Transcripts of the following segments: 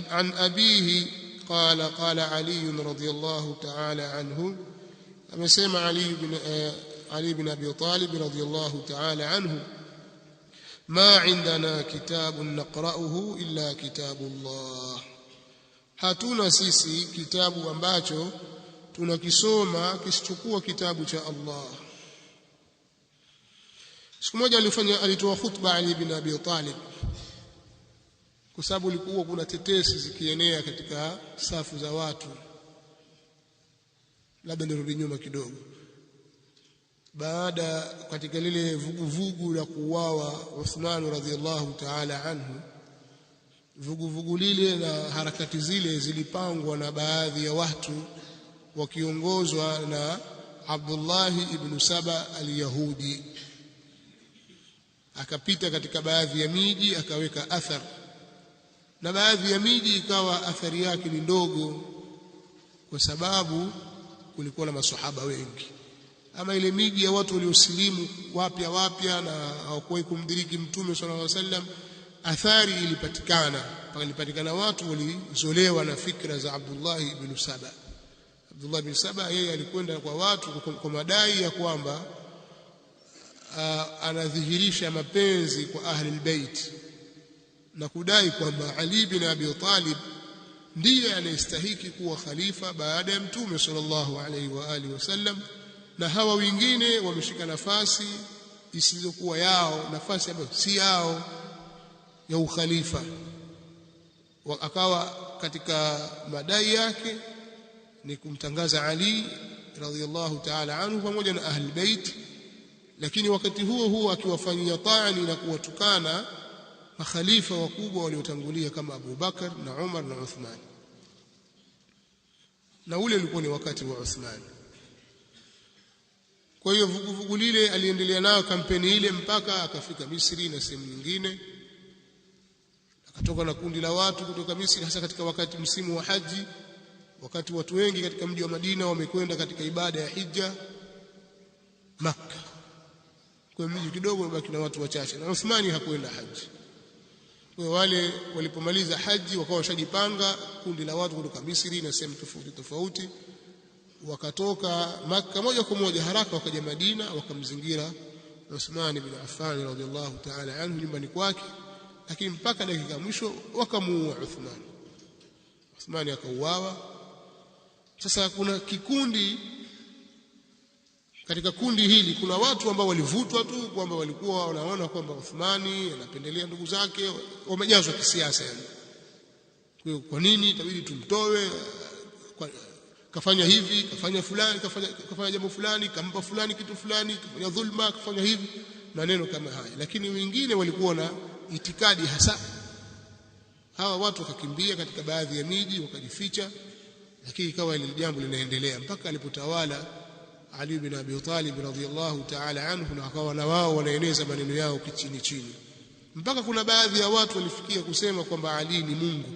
عن أبيه قال قال علي رضي الله تعالى عنه أمسمع علي بن أبي طالب رضي الله تعالى عنه ما عندنا كتاب نقرأه إلا كتاب الله hatuna sisi kitabu ambacho tunakisoma kisichokuwa kitabu cha Allah. Siku moja alitoa khutba Ali bin Abi Talib kwa sababu ilikuwa kuna tetesi zikienea katika safu za watu. Labda nirudi nyuma kidogo. Baada katika lile vuguvugu la kuuawa Uthman radhiallahu ta'ala anhu, vuguvugu lile na harakati zile zilipangwa na baadhi ya watu wakiongozwa na Abdullah ibn Saba al-Yahudi. Akapita katika baadhi ya miji akaweka athar, na baadhi ya miji ikawa athari yake ni ndogo kwa sababu kulikuwa na maswahaba wengi. Ama ile miji ya watu waliosilimu wapya na hawakuwahi kumdiriki Mtume sallallahu alaihi wasallam, athari ilipatikana watu walizolewa na fikra za Abdullah ibn Saba. Abdullah ibn Saba yeye alikwenda kwa watu kwa madai ya kwamba anadhihirisha mapenzi kwa ahli albayt na kudai kwamba Ali bin Abi Talib ndiye anayestahili kuwa khalifa baada ya Mtume sallallahu alaihi wa alihi wasallam, na hawa wengine wameshika nafasi isiyokuwa yao, nafasi ambayo si yao ya ukhalifa. Akawa katika madai yake ni kumtangaza Ali radhiyallahu ta'ala anhu pamoja na ahli bait, lakini wakati huo akiwafanyia taani na kuwatukana makhalifa wakubwa waliotangulia kama Abu Bakar na Umar na Uthman. Na ule ulikuwa ni wakati wa Uthman. Kwa hiyo vuguvugu lile aliendelea nayo kampeni ile mpaka akafika Misri na sehemu nyingine. Akatoka na kundi la watu kutoka Misri, hasa katika wakati msimu wa haji, wakati watu wengi katika mji wa Madina wamekwenda katika ibada ya hija Makkah. Kwa mji kidogo mbaki na watu wachache, na Uthmani hakwenda haji. Kwa wale walipomaliza haji wakawa washajipanga kundi la watu kutoka Misri na sehemu tofauti, wakatoka Makkah moja kwa moja haraka wakaja Madina, wakamzingira Uthman ibn Affan radhiyallahu ta'ala anhu nyumbani kwake, lakini mpaka dakika mwisho wakamuua Uthman. Uthman akauawa. Sasa kuna kikundi, katika kundi hili kuna watu ambao walivutwa tu kwamba walikuwa wanaona kwamba Uthmani anapendelea ndugu zake, wamejazwa kisiasa yani. Kwa nini itabidi tumtoe, kafanya hivi, kafanya fulani, kafanya jambo fulani, kampa fulani kitu fulani, kafanya dhulma, kafanya hivi, maneno kama haya. Lakini wengine walikuwa na itikadi hasa. Hawa watu wakakimbia katika baadhi ya miji wakajificha, lakini ikawa ile jambo linaendelea mpaka alipotawala Ali bin Abi Talib radhiyallahu ta'ala anhu, na wakawa na wao wanaeneza maneno yao kichini chini, mpaka kuna baadhi ya watu walifikia kusema kwamba Ali ni Mungu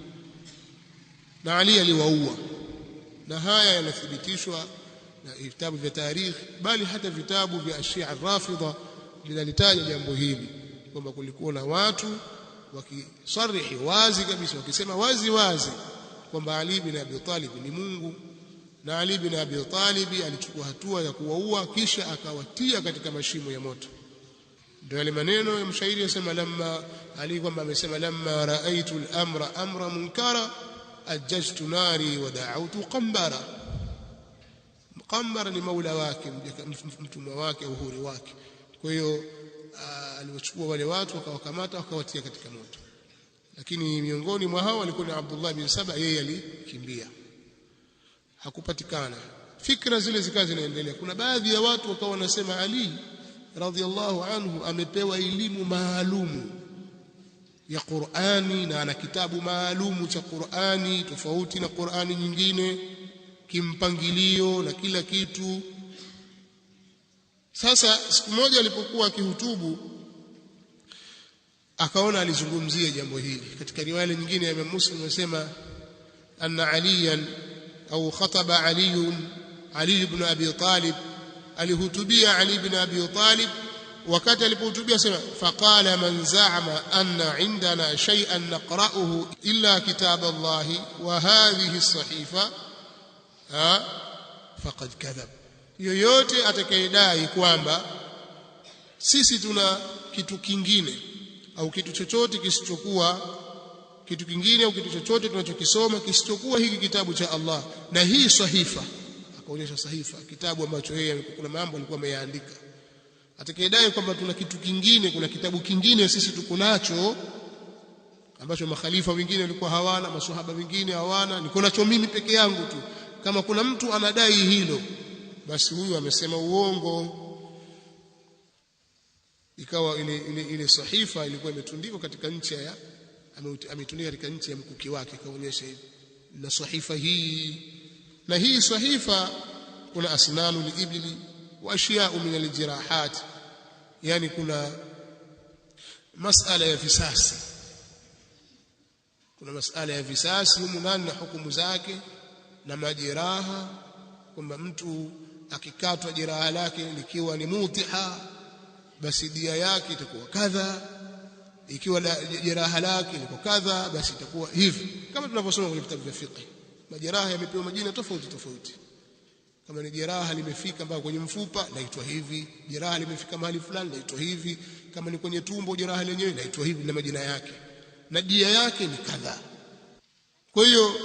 na Ali aliwaua. Na haya yanathibitishwa na vitabu vya tarikhi, bali hata vitabu vya Shia Rafidha vinalitaja jambo hili kwamba kulikuwa na watu wakisarihi wazi kabisa, wakisema wazi kwamba Ali bin Abi Talib ni Mungu, na Ali bin Abi Talib alichukua hatua ya kuwaua kisha akawatia katika mashimo ya moto. Ndio yale maneno ya mshairi yasema, lamma Ali kwamba amesema, lamma raaitu al-amra amra munkara ajjajtu nari wa da'awtu qambara. Qambara ni maula wake, mtumwa wake, uhuri wake. Kwa hiyo aliwachukua wale watu wakawakamata wakawatia katika moto, lakini miongoni mwa hao alikuwa ni Abdullah bin Saba. Yeye alikimbia, hakupatikana. Fikra zile zikawa zinaendelea. Kuna baadhi ya watu wakawa wanasema Ali radhiallahu anhu amepewa elimu maalumu ya Qur'ani na ana kitabu maalumu cha Qur'ani tofauti na Qur'ani nyingine, kimpangilio na kila kitu. Sasa siku moja alipokuwa akihutubu akaona alizungumzia jambo hili. Katika riwaya nyingine ya Imam Muslim inasema anna aliyan au khataba Ali ibn Abi Talib, alihutubia Ali ibn Abi Talib wakati alipohutubia sema faqala man za'ama anna indana shay'an naqra'uhu illa kitab Allah wa hadhihi as-sahifa faqad kadhab, yoyote atakayedai kwamba sisi tuna kitu kingine au kitu chochote kisichokuwa kitu kingine au kitu chochote tunachokisoma kisichokuwa hiki kitabu cha Allah na hii sahifa, akaonyesha sahifa, kitabu ambacho yeye kuna mambo alikuwa ameyaandika. Atakayedai kwamba tuna kitu kingine, kuna kitabu kingine sisi tuko nacho ambacho makhalifa wengine walikuwa hawana, maswahaba wengine hawana, niko nacho mimi peke yangu tu, kama kuna mtu anadai hilo, basi huyu amesema uongo. Ikawa ile sahifa ilikuwa imetundikwa katika nchi ya ametundika katika nchi ya mkuki wake, kaonyesha hivi na sahifa hii, na hii sahifa kuna asnanu liibli wa ashya'u min aljirahat, yani kuna masala ya visasi, kuna masala ya visasi humu ndani na hukumu zake na majeraha, kwamba mtu akikatwa jeraha lake likiwa ni mutiha basi dia yake itakuwa kadha, ikiwa jeraha lake liko kadha basi itakuwa hivi, kama tunavyosoma kwenye vitabu vya fiqh. Majeraha yamepewa majina tofauti tofauti. Kama ni jeraha limefika mpaka kwenye mfupa laitwa hivi, jeraha limefika mahali fulani laitwa hivi, kama ni kwenye tumbo jeraha lenyewe laitwa hivi na majina yake, na dia yake ni kadha. Kwa hiyo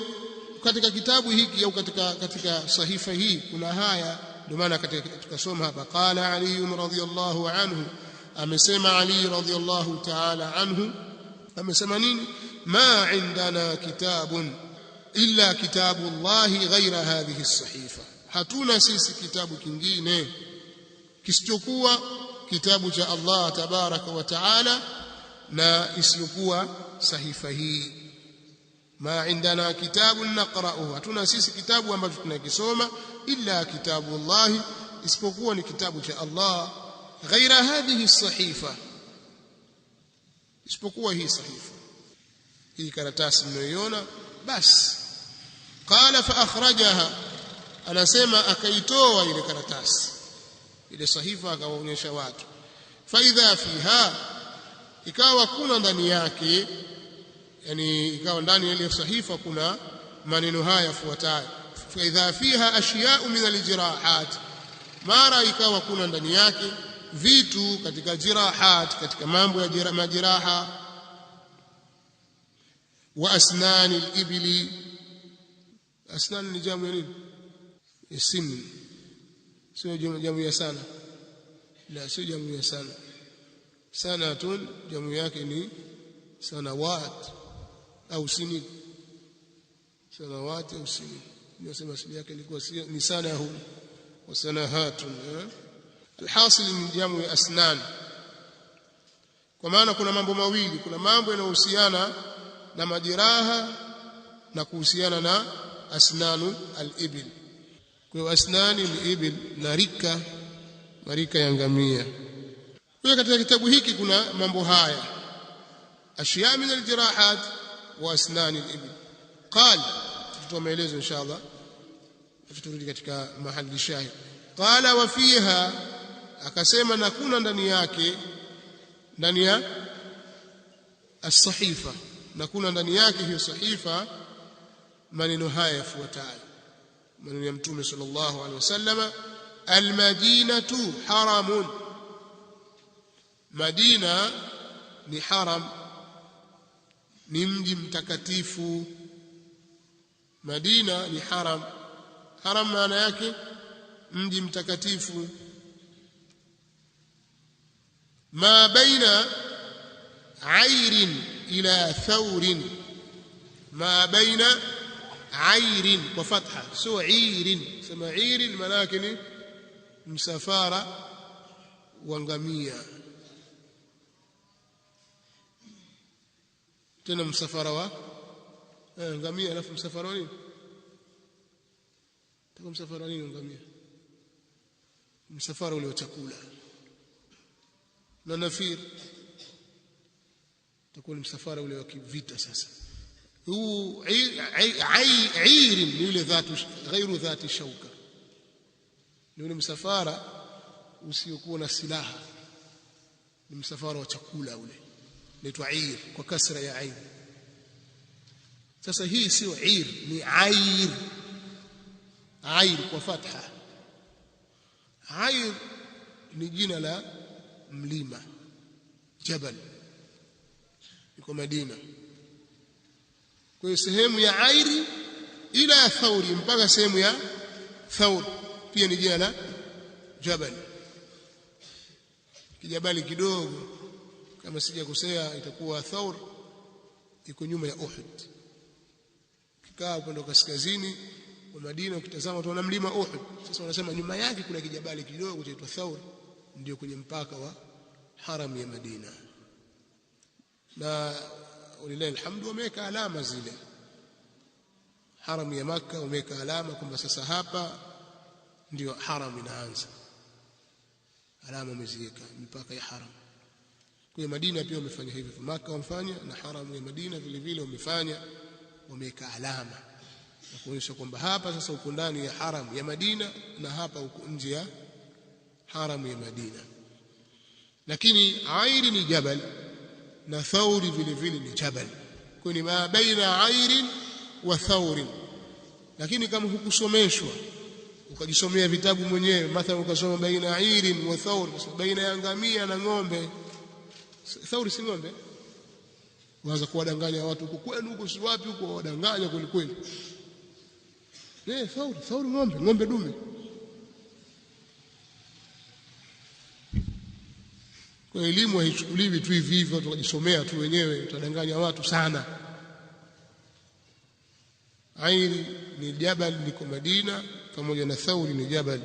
katika kitabu hiki au katika sahifa hii kuna haya. Ndio maana tukasoma hapa qala Ali radhiyallahu anhu, amesema Ali radhiyallahu ta'ala anhu, amesema nini? Ma indana kitabun illa kitabu Allahi ghaira hadhihi as-sahifa, hatuna sisi kitabu kingine kisichokuwa kitabu cha Allah tabaraka wa taala na isiyokuwa sahifa hii. Ma indana kitabun naqra'uhu, hatuna sisi kitabu ambacho tunakisoma illa kitabu Allah, isipokuwa ni kitabu cha Allah, ghaira hadhihi as-sahifa, isipokuwa hii sahifa, hii karatasi mnayoiona. Basi qala fa akhrajaha, anasema akaitoa ile karatasi ile sahifa akawaonyesha watu. Fa idha fiha, ikawa kuna ndani yake, yani ikawa ndani ya ile sahifa kuna maneno haya yafuatayo: fa idha fiha ashya'u min aljirahat, mara ikawa kuna ndani yake vitu katika jirahat, katika mambo ya majeraha. Wa asnani alibli, asnan ni jamu ya nini? Isim, sio jamu ya sana, la sio jamu ya sana. Sanatun jamu yake ni sanawat au sinin, sanawat au sinin, nasema asili yake ilikuwa ni sanahu wa sanahatun. Alhasil ni jamu ya asnan, kwa maana kuna mambo mawili, kuna mambo yanayohusiana na majeraha na kuhusiana na asnanu al-ibil. Kwa hiyo asnani al-ibil na marika ya ngamia. Kwa katika kitabu hiki kuna mambo haya, ashya min al-jirahat wa asnani al-ibil. Qala, tutatoa maelezo inshallah, tutarudi katika mahali shahid. Qala wa fiha, akasema na kuna ndani yake, ndani ya as-sahifa, na kuna ndani yake hiyo sahifa maneno haya yafuatayo, maneno ya Mtume sallallahu alaihi wasallam: al-madinatu haramun, Madina ni haram, ni mji mtakatifu. Madina ni haram, haram maana yake mji mtakatifu. Ma baina airin ila thawrin, ma baina airin kwa fatha, sio airin. Sema airin maana yake ni msafara wa ngamia, tena msafara wa ngamia. Alafu msafara wa nini? Taka msafara wa nini ngamia? Msafara ule wa chakula. Na nafir takuwa ni msafara ule wa kivita. Sasa huu air ni yule ghairu dhati shauka, ni yule msafara usiokuwa na silaha, ni msafara wa chakula ule, inaitwa ir kwa kasra ya ain. Sasa hii sio ir, ni air. Air kwa fatha. Air ni jina la mlima jabal, iko Madina. Kwa hiyo sehemu ya Airi ila ya Thauri mpaka sehemu ya Thaur pia ni jina la jabal, kijabali kidogo. Kama sijakosea itakuwa Thaur iko nyuma ya Uhud. Kikaa upande wa kaskazini wa Madina ukitazama utaona mlima Uhud. Sasa wanasema nyuma yake kuna kijabali kidogo chaitwa Thaur, ndio kwenye mpaka wa haram ya Madina. Na walilahi alhamdu wameweka alama zile. Haram ya Makka wameweka alama kwamba sasa hapa ndio haram inaanza, alama wameziweka mipaka ya haram. Kwa Madina pia wamefanya hivyo, Makka wamefanya na haram ya Madina vile vile wamefanya, wameweka alama na kuonyesha kwamba hapa sasa uko ndani ya haram ya Madina na hapa uko nje ya haram ya Madina. Lakini Airi ni jabal na Thauri vile vile ni jabal, kwa ni ma baina Airi wa Thauri. Lakini kama hukusomeshwa ukajisomea vitabu mwenyewe, mathalan ukasoma baina Airi wa Thauri, baina ya ngamia na ng'ombe. Thauri si ng'ombe, waanza kuwadanganya watu huko kwenu, huko si wapi huko, wadanganya kweli kweli. Thauri ng'ombe dume. Kwa elimu haichukuliwi tu hivi hivi watu wajisomea tu wenyewe, utadanganya watu sana. Airi ni jabal liko Madina, pamoja na Thauri ni jabal